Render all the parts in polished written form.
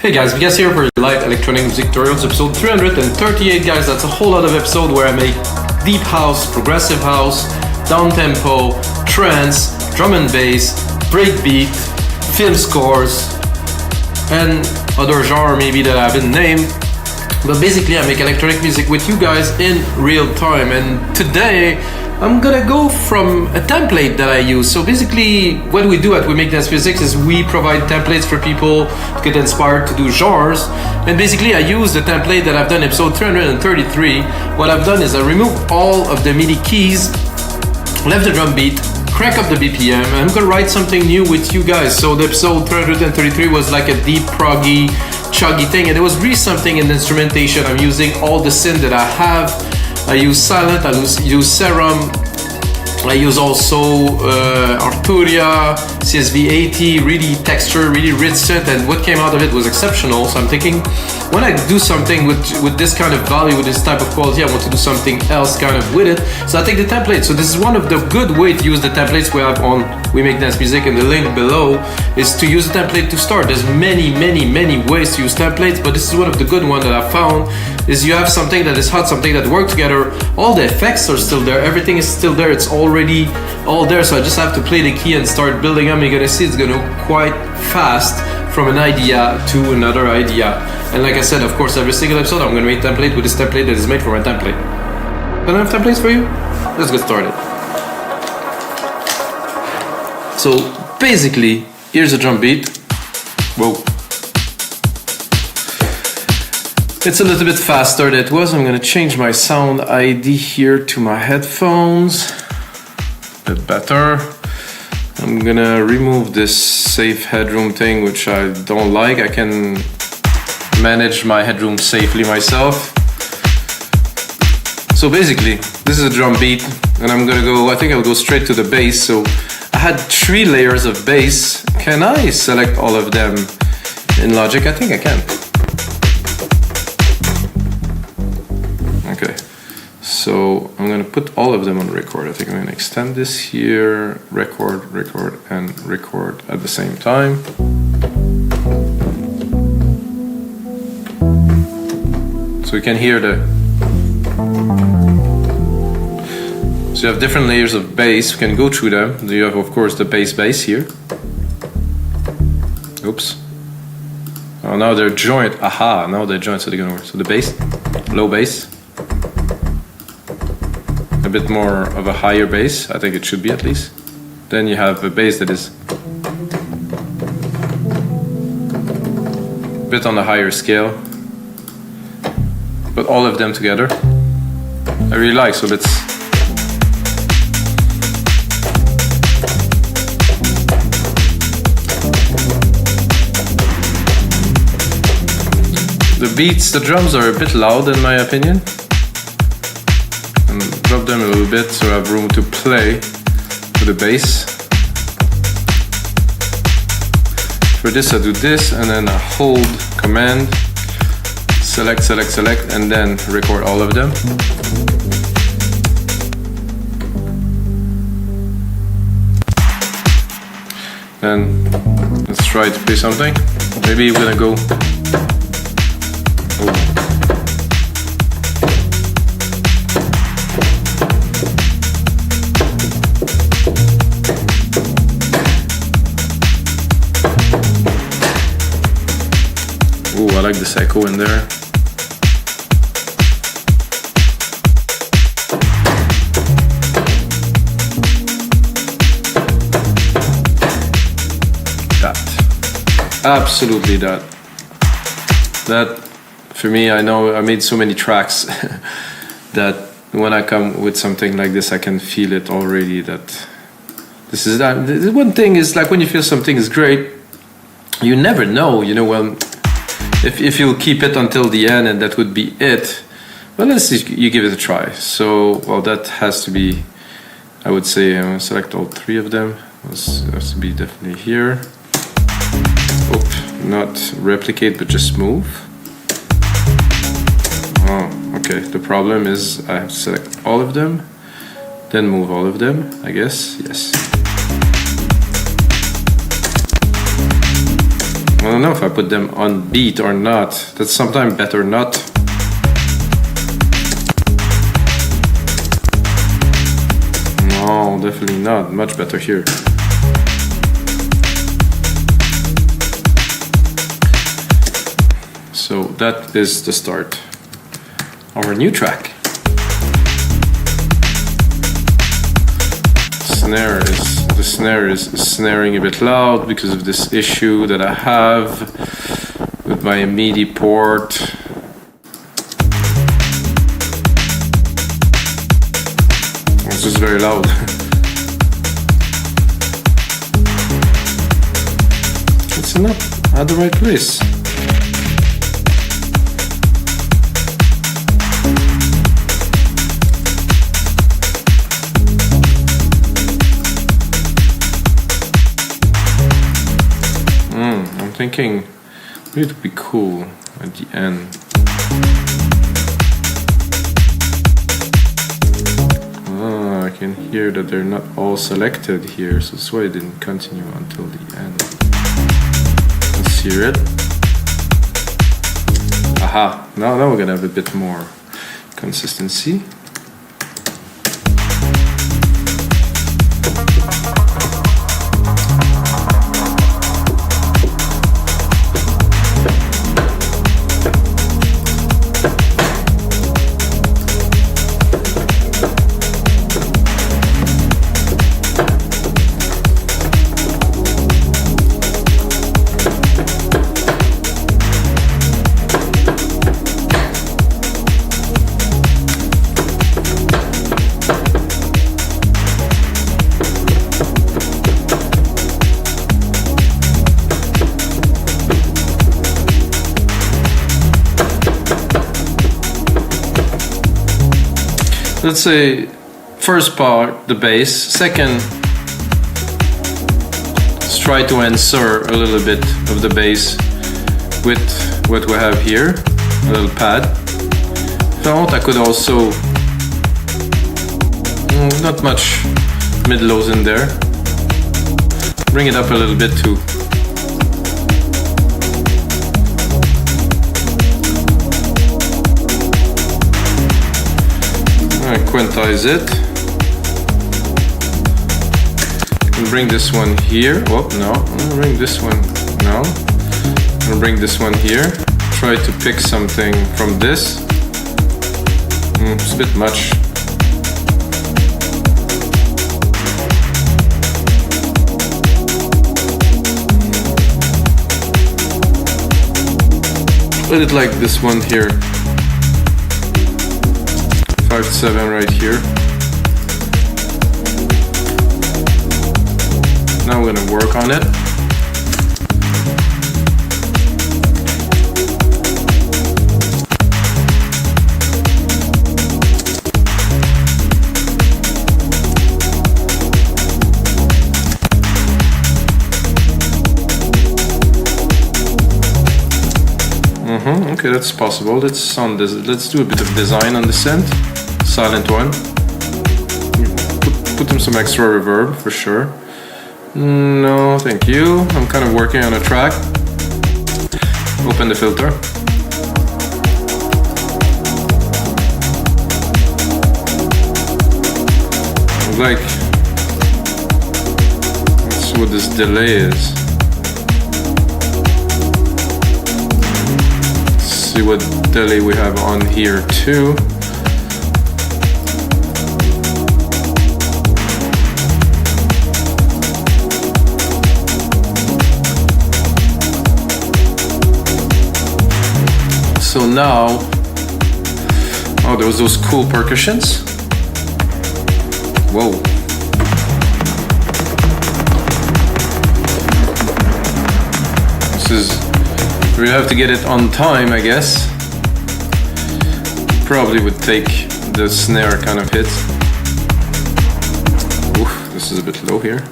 Hey guys, Vikas here for live electronic music tutorials, episode 338 guys. That's a whole lot of episode where I make deep house, progressive house, down-tempo, trance, drum and bass, breakbeat, film scores, and other genre maybe that I haven't named. But basically I make electronic music with you guys in real time, and today I'm gonna go from a template that I use. So basically what we do at We Make Dance Music is we provide templates for people to get inspired to do genres, and basically I use the template that I've done episode 333. What I've done is I removed all of the MIDI keys, left the drum beat, crank up the BPM, and I'm gonna write something new with you guys. So the episode 333 was like a deep proggy, chuggy thing, and there was really something in the instrumentation. I'm using all the synth that I have. I use Silent, I use Serum, I use also Arturia, CSV80, really texture, really rich synth, and what came out of it was exceptional. So I'm thinking, when I do something with this kind of value, with this type of quality, I want to do something else kind of with it. So I take the template. So this is one of the good way to use the templates we have on We Make Dance Music, and the link below is to use the template to start. There's many ways to use templates, but this is one of the good ones that I found, is you have something that is hot, something that work together, all the effects are still there, everything is still there, it's already all there, so I just have to play the key and start building up. You're gonna see it's gonna go quite fast from an idea to another idea. And like I said, of course, every single episode I'm gonna make a template with this template that is made for my template. Can I have templates for you? Let's get started. So basically, here's a drum beat. Whoa. It's a little bit faster than it was. I'm gonna change my sound ID here to my headphones. A bit better. I'm gonna remove this safe headroom thing, which I don't like. I can manage my headroom safely myself. So basically, this is a drum beat, and I'm gonna go, I think I'll go straight to the bass. So I had 3 layers of bass. Can I select all of them in Logic? I think I can. Okay, so I'm gonna put all of them on record. I think I'm gonna extend this here, record, and record at the same time. So you can hear so you have different layers of bass. We can go through them. You have, of course, the bass here. Oops. Oh, now they're joint. Aha, now they're joint, so they're gonna work. So the bass, low bass. A bit more of a higher bass, I think it should be at least. Then you have a bass that is a bit on the higher scale. But all of them together, I really like, so let's... The beats, the drums are a bit loud in my opinion. And drop them a little bit so I have room to play with the bass. For this I do this, and then I hold Command, select, and then record all of them. Then let's try to play something. Maybe we're gonna go. Oh, I like this echo in there. Absolutely that for me, I know I made so many tracks that when I come with something like this I can feel it already, that this is that. The one thing is, like, when you feel something is great, you never know, well, if you'll keep it until the end and that would be it. Well, let's see, you give it a try. So, well, that has to be, I would say, select all 3 of them. This has to be definitely here. Not replicate, but just move. Oh, okay. The problem is I have to select all of them, then move all of them, I guess. Yes. Well, don't know if I put them on beat or not. That's sometimes better not. No, definitely not. Much better here. So that is the start of our new track. The snare is snaring a bit loud because of this issue that I have with my MIDI port. This is very loud. It's not at the right place. Thinking it would be cool at the end. I can hear that they're not all selected here, so that's why I didn't continue until the end. Let's hear it. Aha! Now we're gonna have a bit more consistency. Let's say first part, the bass. Second, let's try to insert a little bit of the bass with what we have here, a little pad. If I want, I could also, not much mid-lows in there. Bring it up a little bit too. Quantize it and bring this one here. Oh no, I'll bring this one. No, I'll bring this one here. Try to pick something from this. It's a bit much. Let it like this one here. 5/7 right here. Now we're gonna work on it. Okay, that's possible. Let's do a bit of design on the synth. Silent one. Put them some extra reverb for sure. No, thank you. I'm kind of working on a track. Open the filter. Like, let's see what this delay is. Let's see what delay we have on here too. So now, oh, there was those cool percussions. Whoa. This is, we have to get it on time, I guess. Probably would take the snare kind of hit. Oof, this is a bit low here.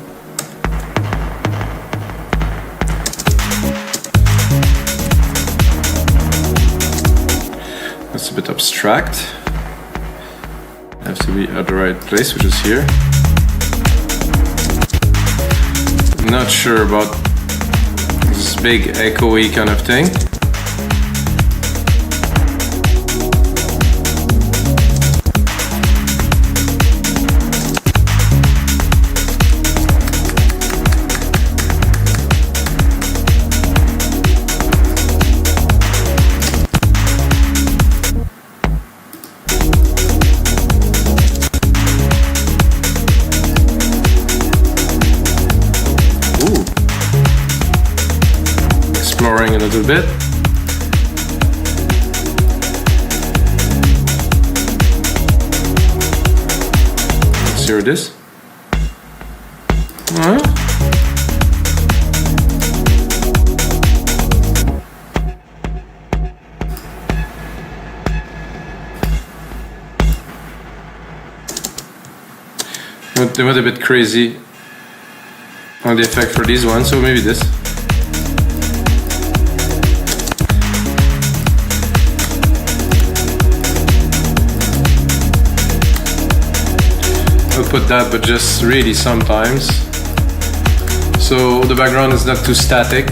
That's a bit abstract. Have to be at the right place, which is here. Not sure about this big echoey kind of thing. Exploring a little bit. Let's hear this. They went a bit crazy on the effect for this one, so maybe this. I'll put that, but just really sometimes. So the background is not too static.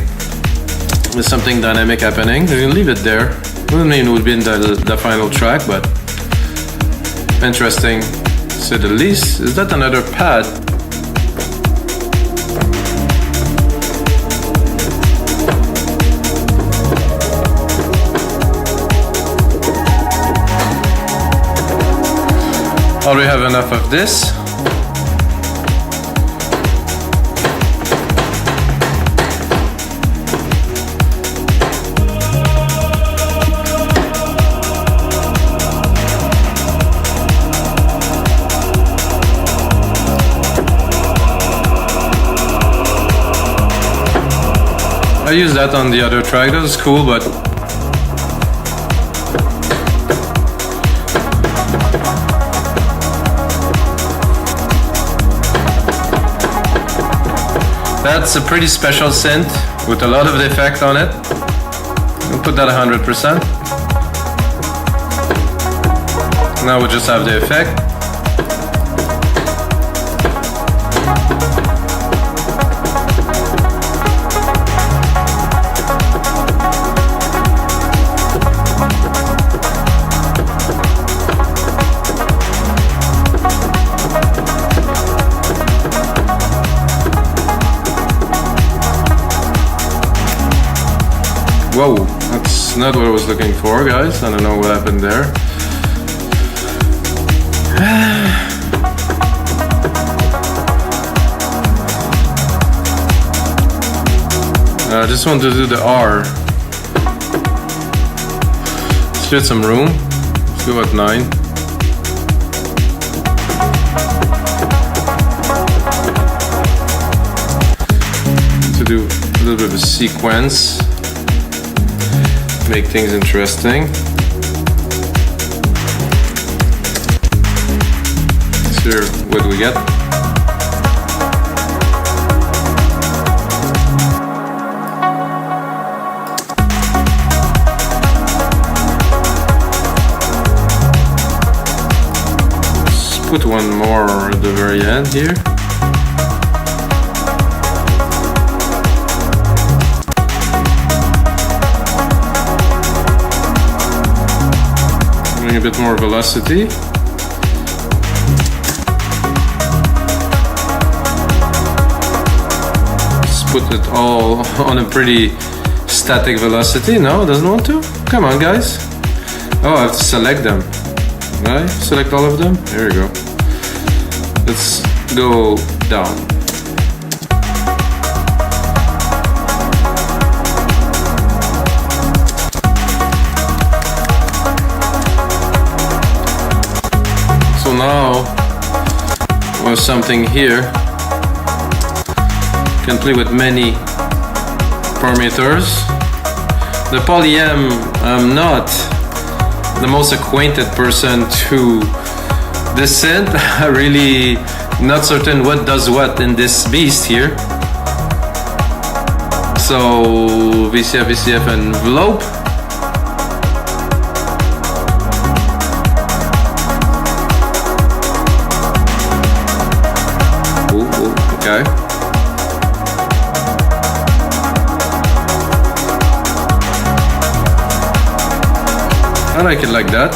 There's something dynamic happening. You can leave it there. Doesn't mean it would be in the final track, but interesting to say the least. Is that another pad? Already have enough of this. I used that on the other track. That was cool, but that's a pretty special synth with a lot of effect on it. I'll put that 100%. Now we just have the effect. Whoa, that's not what I was looking for, guys. I don't know what happened there. I just want to do the R. Let's get some room. Let's go at 9. To do a little bit of a sequence. Make things interesting. Let's hear what we get. Let's put one more at the very end here. A bit more velocity. Let's put it all on a pretty static velocity. No, it doesn't want to? Come on, guys. Oh, I have to select them. Right? Select all of them? There we go. Let's go down. Now or something here. Can play with many parameters. The polyam, I'm not the most acquainted person to this synth. I'm really not certain what does what in this beast here. So VCF envelope. I like it like that.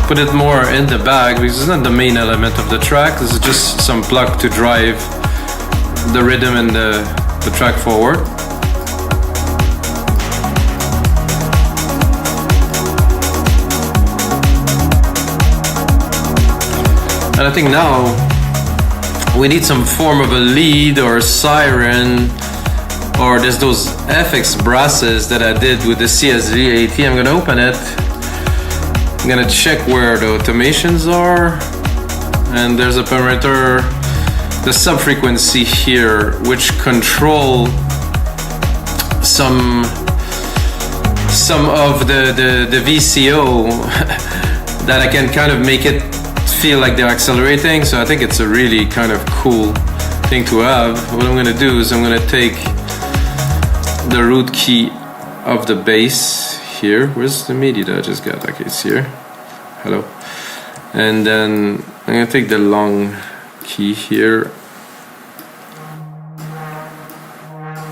Put it more in the back because it's not the main element of the track. This is just some pluck to drive the rhythm and the track forward. And I think now we need some form of a lead or a siren, or there's those FX brasses that I did with the CSV-AT. I'm gonna open it. I'm gonna check where the automations are. And there's a parameter, the sub-frequency here, which control some of the VCO that I can kind of make it feel like they're accelerating. So I think it's a really kind of cool thing to have. What I'm gonna do is I'm gonna take the root key of the bass here. Where's the MIDI that I just got? Okay, it's here. Hello. And then I'm gonna take the long key here.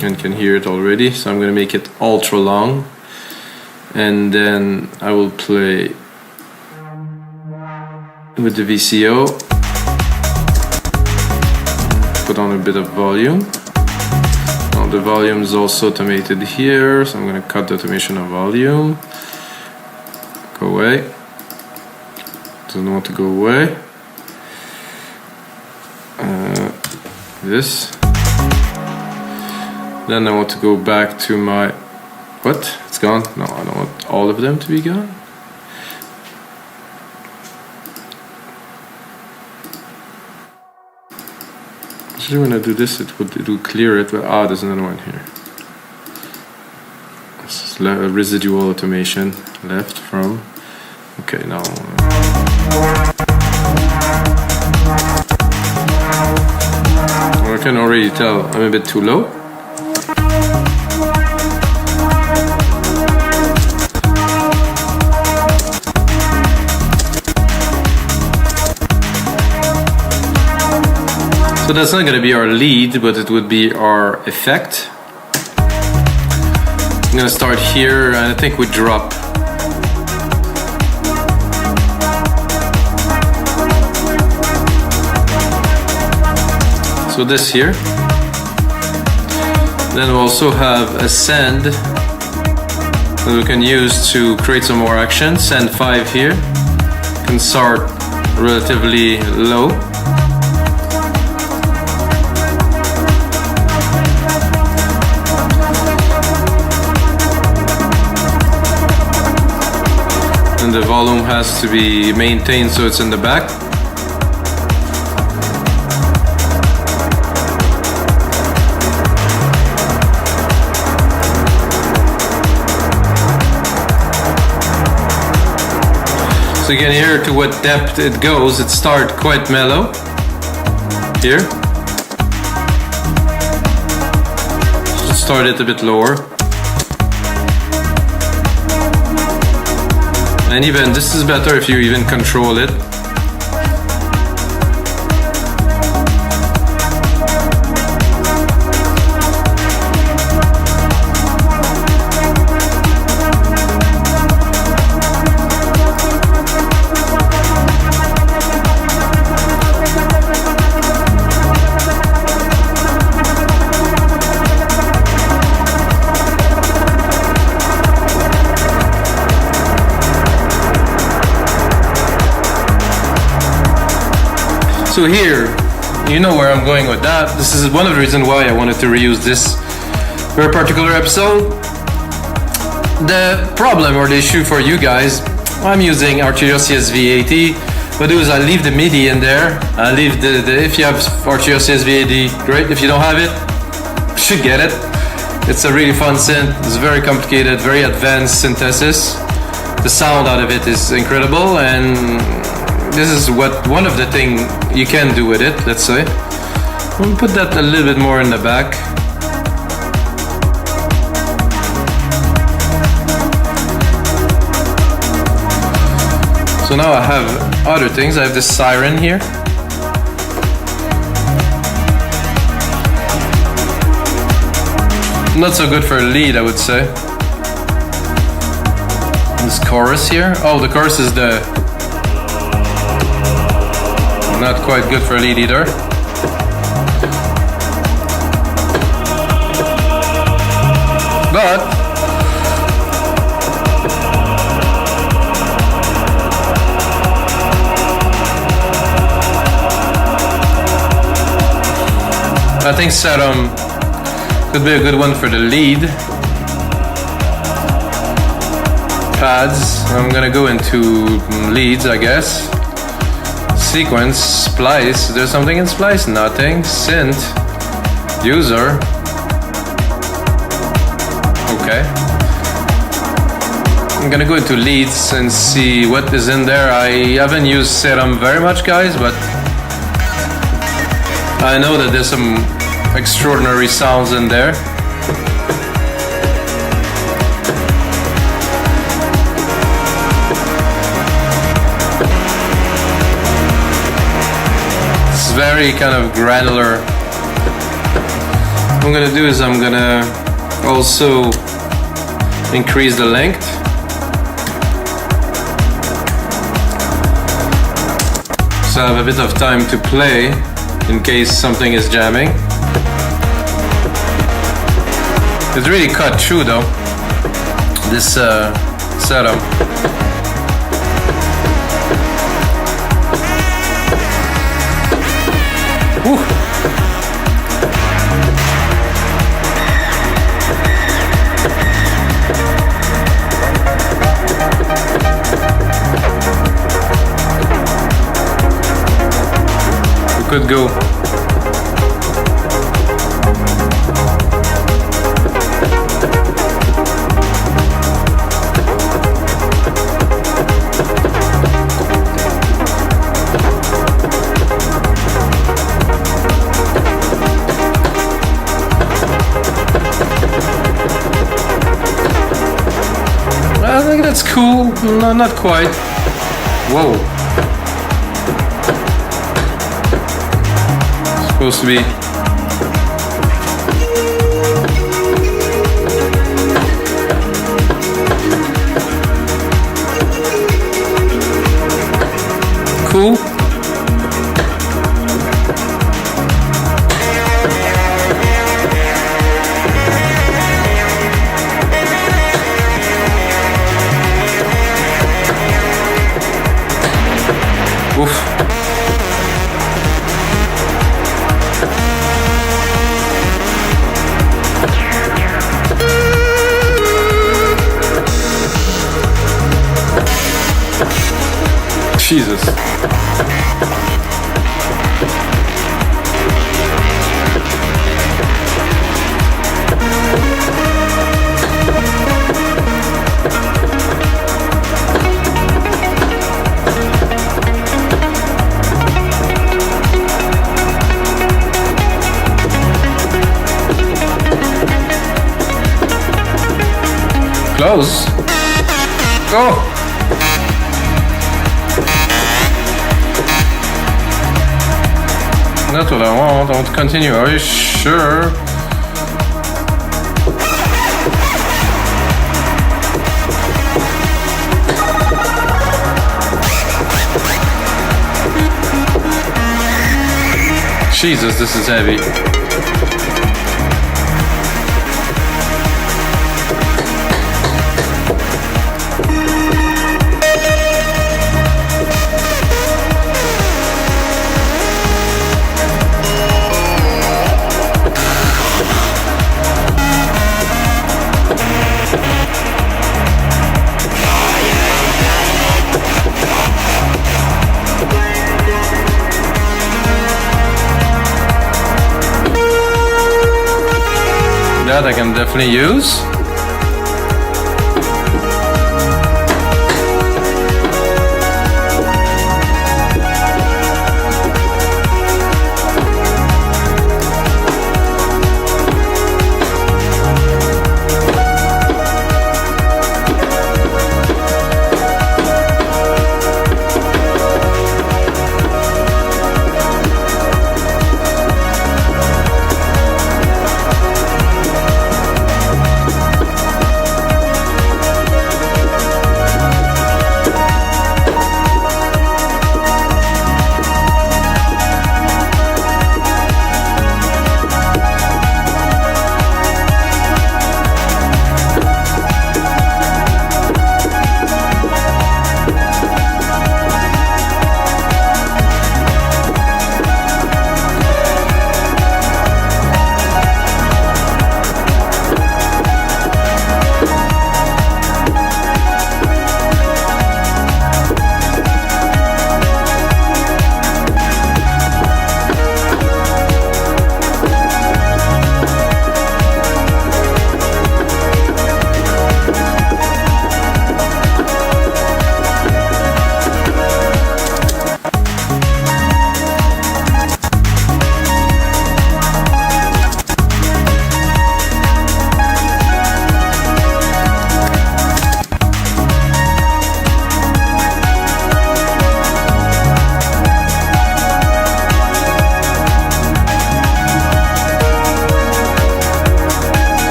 And can hear it already. So I'm gonna make it ultra long. And then I will play with the VCO. Put on a bit of volume. The volume is also automated here, so I'm going to cut the automation of volume. Go away. Doesn't want to go away. This. Then I want to go back to my... What? It's gone? No, I don't want all of them to be gone. Usually when I do this, it would clear it, but there's another one here. This is a residual automation left from. Okay, now. I can already tell I'm a bit too low. So that's not going to be our lead, but it would be our effect. I'm going to start here, and I think we drop. So this here. Then we also have a send that we can use to create some more action. Send 5 here. Can start relatively low. And the volume has to be maintained so it's in the back. So you can hear to what depth it goes. It starts quite mellow here. Should start it a bit lower. And even this is better if you even control it. So here, you know where I'm going with that. This is one of the reasons why I wanted to reuse this very particular episode. The problem or the issue for you guys, I'm using Arturio CSV-AT. What I do is I leave the MIDI in there. I leave the if you have Arturio CSV-AT, great. If you don't have it, you should get it. It's a really fun synth. It's very complicated, very advanced synthesis. The sound out of it is incredible, and this is what one of the things you can do with it, let's say. We'll put that a little bit more in the back. So now I have other things. I have this siren here. Not so good for a lead, I would say. this chorus here. Oh, the chorus is the not quite good for lead either. But I think Serum could be a good one for the lead pads. I'm gonna go into leads, I guess. Sequence, splice. There's something in splice? Nothing. Synth, user. Okay. I'm gonna go into leads and see what is in there. I haven't used Serum very much, guys, but I know that there's some extraordinary sounds in there. It's very kind of granular. What I'm gonna do is I'm gonna also increase the length. So I have a bit of time to play in case something is jamming. It's really cut through though, this setup. Whew. We could go. I think that's cool. No, not quite. Whoa. Supposed to be. Cool. Oof. Jesus. Close. Go. That's what I want. I want to continue. Are you sure? Jesus, this is heavy. That I can definitely use.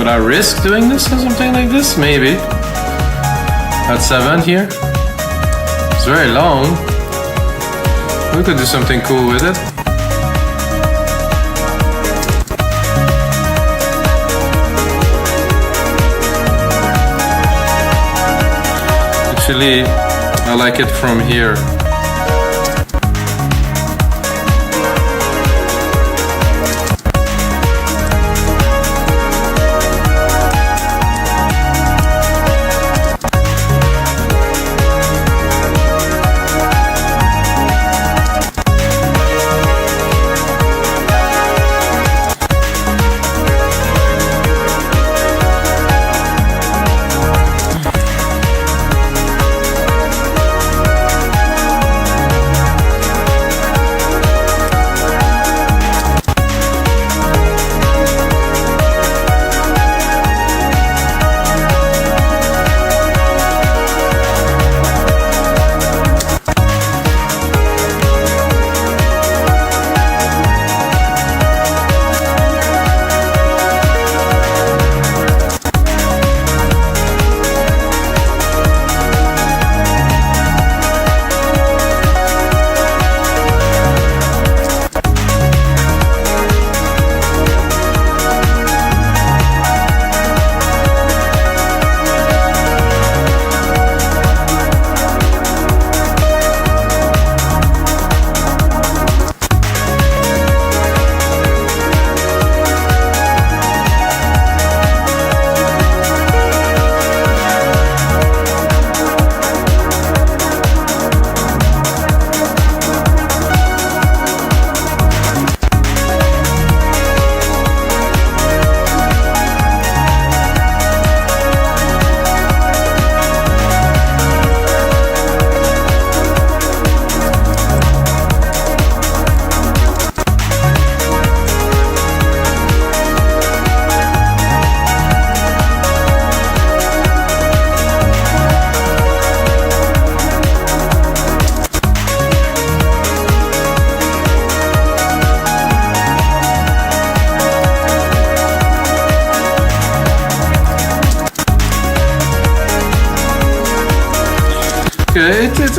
I risk doing this or something like this? Maybe. At 7 here. It's very long. We could do something cool with it. Actually, I like it from here.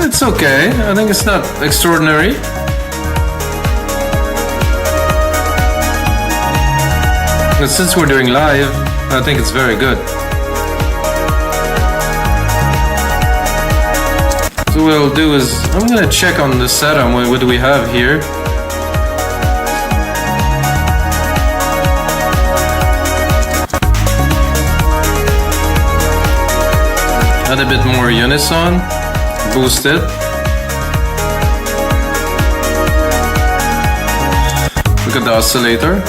It's okay. I think it's not extraordinary. But since we're doing live, I think it's very good. So what I'll do is, I'm gonna check on the Serum. What do we have here? Add a bit more unison. Boost it. Look at the oscillator.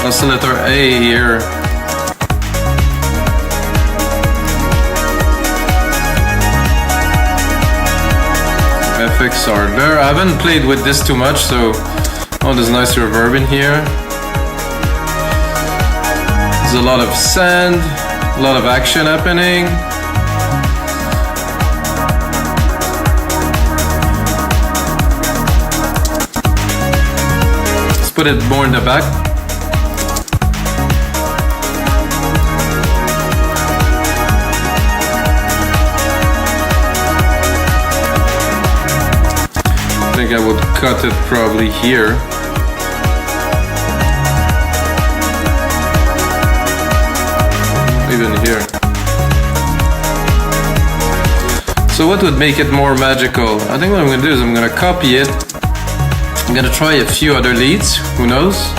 Oscillator A here. Effects are there. I haven't played with this too much, so there's nice reverb in here. There's a lot of sand. A lot of action happening. Let's put it more in the back. I think I would cut it probably here. Even here. So what would make it more magical? I think what I'm gonna do is I'm gonna copy it. I'm gonna try a few other leads, who knows?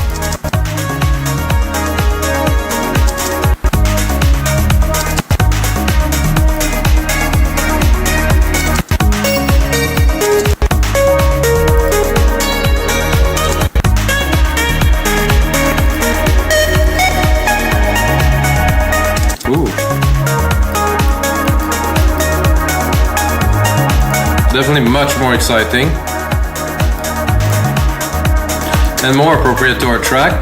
Definitely much more exciting and more appropriate to our track.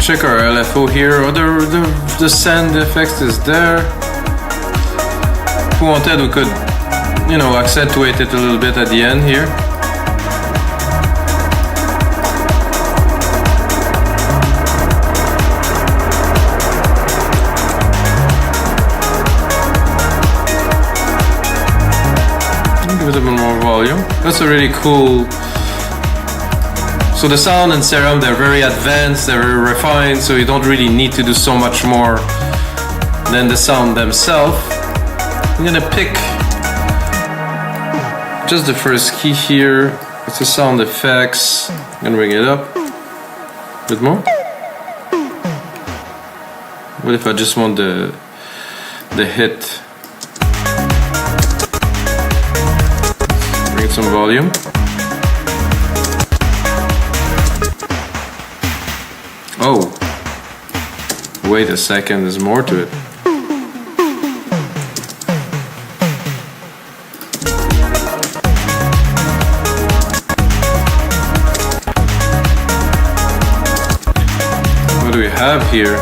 check our LFO here. The send effect is there. If we wanted, we could, you know, accentuate it a little bit at the end here. Give it a bit more volume. That's a really cool. So the sound in Serum, they're very advanced, they're very refined, so you don't really need to do so much more than the sound themselves. I'm gonna pick just the first key here. It's the sound effects. I'm gonna bring it up a bit more. What if I just want the hit? Bring some volume. Oh, wait a second, there's more to it. What do we have here?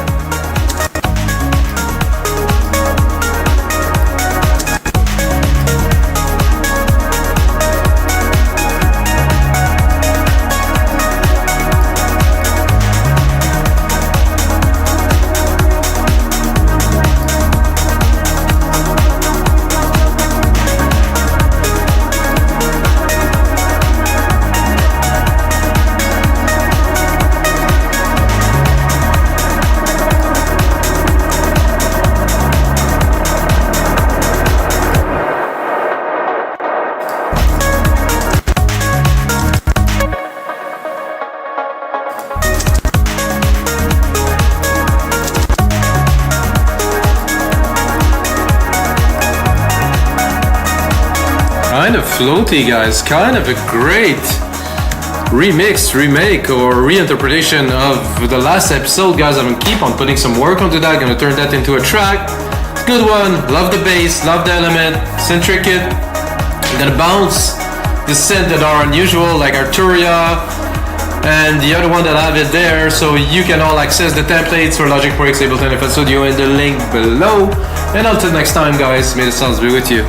Kind of floaty, guys. Kind of a great remix, remake, or reinterpretation of the last episode, guys. I'm gonna keep on putting some work onto that. Gonna turn that into a track. Good one. Love the bass, love the element, centric it. I'm gonna bounce the synth that are unusual, like Arturia, and the other one that I have it there, so you can all access the templates for LogicProX, Ableton, FLStudio in the link below. And until next time, guys, may the sounds be with you.